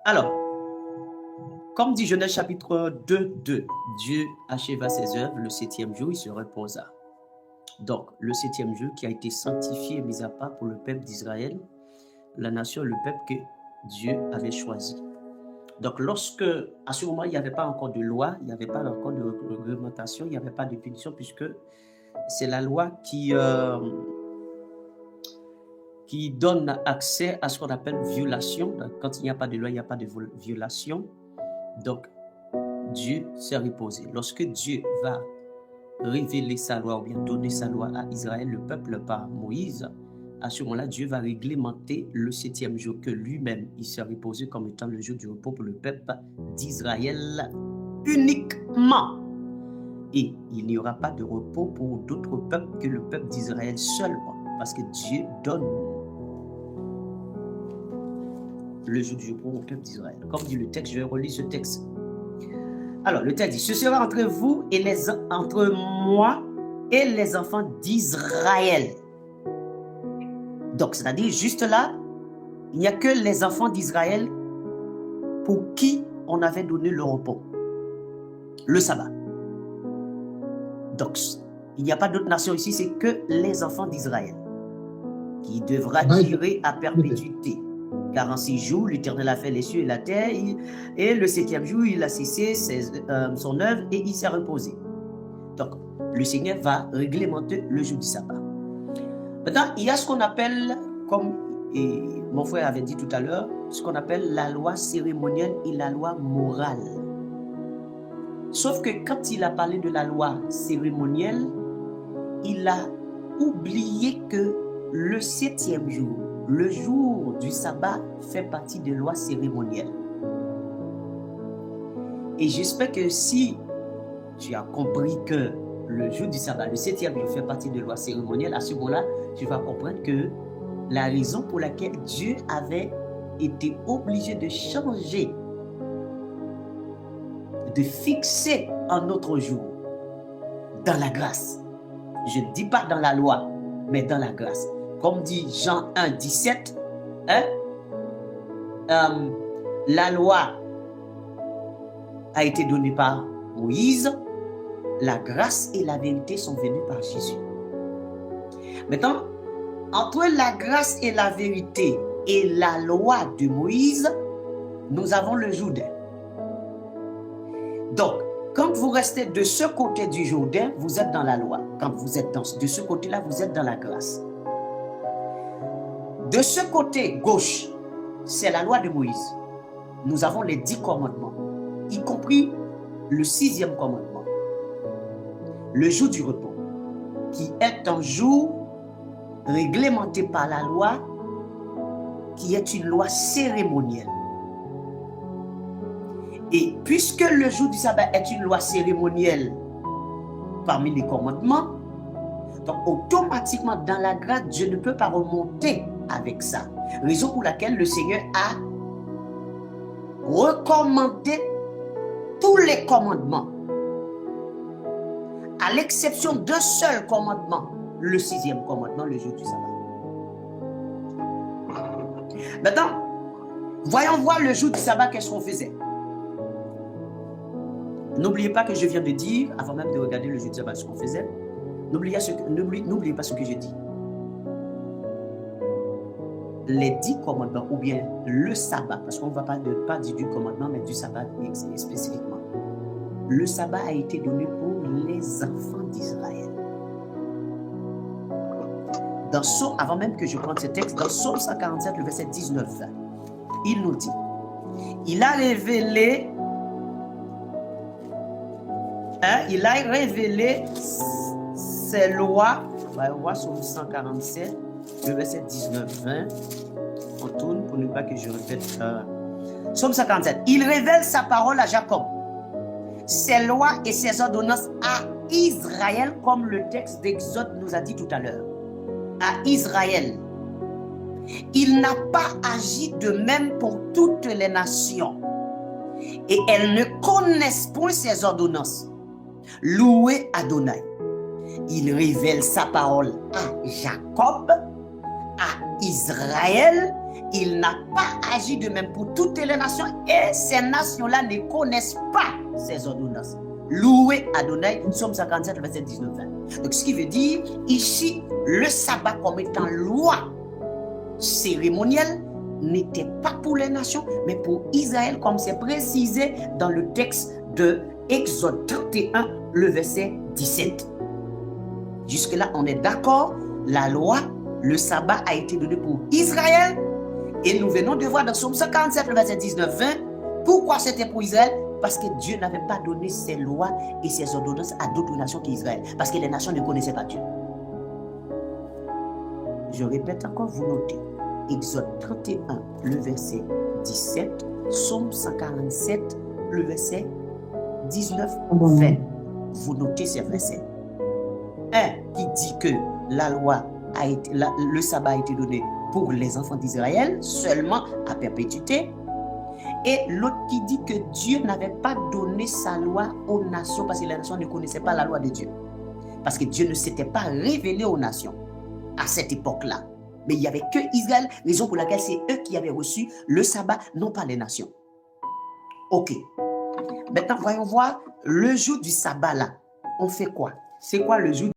Alors, comme dit Genèse chapitre 2, 2, Dieu acheva ses œuvres, le 7e jour, il se reposa. Donc, le 7e jour qui a été sanctifié et mis à part pour le peuple d'Israël, la nation, le peuple que Dieu avait choisi. Donc, lorsque, à ce moment, il n'y avait pas encore de loi, il n'y avait pas encore de réglementation, il n'y avait pas de punition, puisque c'est la loi qui donne accès à ce qu'on appelle violation. Donc, quand il n'y a pas de loi, il n'y a pas de violation. Donc, Dieu s'est reposé. Lorsque Dieu va révéler sa loi ou bien donner sa loi à Israël, le peuple par Moïse, à ce moment-là, Dieu va réglementer le 7e jour que lui-même, il s'est reposé comme étant le jour du repos pour le peuple d'Israël uniquement. Et il n'y aura pas de repos pour d'autres peuples que le peuple d'Israël seulement, parce que Dieu donne le jour du repos au peuple d'Israël. Comme dit le texte, je vais relire ce texte. Alors, le texte dit, ce sera entre vous et entre moi et les enfants d'Israël. Donc, c'est-à-dire, juste là, il n'y a que les enfants d'Israël pour qui on avait donné le repos, le sabbat. Donc, il n'y a pas d'autres nations ici, c'est que les enfants d'Israël qui devra durer à perpétuité. 46 jours, l'Éternel a fait les cieux et la terre, et le 7e jour, il a cessé son œuvre et il s'est reposé. Donc, le Seigneur va réglementer le jour du sabbat. Maintenant, il y a ce qu'on appelle, comme mon frère avait dit tout à l'heure, ce qu'on appelle la loi cérémonielle et la loi morale. Sauf que quand il a parlé de la loi cérémonielle, il a oublié que le 7e jour, le jour du sabbat, fait partie des lois cérémonielles. Et j'espère que si tu as compris que le jour du sabbat, le 7e jour, fait partie des lois cérémonielles, à ce moment-là, tu vas comprendre que la raison pour laquelle Dieu avait été obligé de changer, de fixer un autre jour dans la grâce. Je ne dis pas dans la loi, mais dans la grâce. Comme dit Jean 1, 17, la loi a été donnée par Moïse, la grâce et la vérité sont venues par Jésus. Maintenant, entre la grâce et la vérité et la loi de Moïse, nous avons le Jourdain. Donc, quand vous restez de ce côté du Jourdain, vous êtes dans la loi. Quand vous êtes de ce côté-là, vous êtes dans la grâce. De ce côté gauche, c'est la loi de Moïse. Nous avons les 10 commandements, y compris le 6e commandement, le jour du repos, qui est un jour réglementé par la loi, qui est une loi cérémonielle. Et puisque le jour du sabbat est une loi cérémonielle parmi les commandements, donc automatiquement dans la grâce, je ne peux pas remonter avec ça. Raison pour laquelle le Seigneur a recommandé tous les commandements, à l'exception d'un seul commandement, le 6e commandement, le jour du sabbat. Maintenant, voyons voir le jour du sabbat, qu'est-ce qu'on faisait. N'oubliez pas que je viens de dire, avant même de regarder le jour du sabbat, ce qu'on faisait. N'oubliez pas ce que je dis. Les 10 commandements, ou bien le sabbat, parce qu'on ne va pas dire du commandement, mais du sabbat spécifiquement. Le sabbat a été donné pour les enfants d'Israël. Dans Psaume, avant même que je prenne ce texte, dans Psaume 147, le verset 19, il nous dit, il a révélé ses lois. On va voir Psaume 147, le verset 19-20. On tourne pour ne pas que je répète. Psaume 147. Il révèle sa parole à Jacob, ses lois et ses ordonnances à Israël, comme le texte d'Exode nous a dit tout à l'heure. À Israël. Il n'a pas agi de même pour toutes les nations. Et elles ne connaissent point ses ordonnances. Louez Adonai. Il révèle sa parole à Jacob, à Israël, Il n'a pas agi de même pour toutes les nations et ces nations-là ne connaissent pas ces ordonnances. Loué Adonai, Psaume 57, verset 19-20. Donc, ce qui veut dire, ici, le sabbat comme étant loi cérémonielle n'était pas pour les nations, mais pour Israël, comme c'est précisé dans le texte de Exode 31, le verset 17. Jusque-là, on est d'accord, la loi, le sabbat a été donné pour Israël, et nous venons de voir dans Psaume 57, le verset 19-20, pourquoi c'était pour Israël? Parce que Dieu n'avait pas donné ses lois et ses ordonnances à d'autres nations qu'Israël. Parce que les nations ne connaissaient pas Dieu. Je répète encore, vous notez. Exode 31, le verset 17. Psaume 147, le verset 19-20. Vous notez ces versets. Un qui dit que la loi a été, le sabbat a été donné pour les enfants d'Israël, seulement à perpétuité. Et l'autre qui dit que Dieu n'avait pas donné sa loi aux nations parce que les nations ne connaissaient pas la loi de Dieu. Parce que Dieu ne s'était pas révélé aux nations à cette époque-là. Mais il n'y avait que Israël, raison pour laquelle c'est eux qui avaient reçu le sabbat, non pas les nations. Ok. Maintenant, voyons voir le jour du sabbat là. On fait quoi? C'est quoi le jour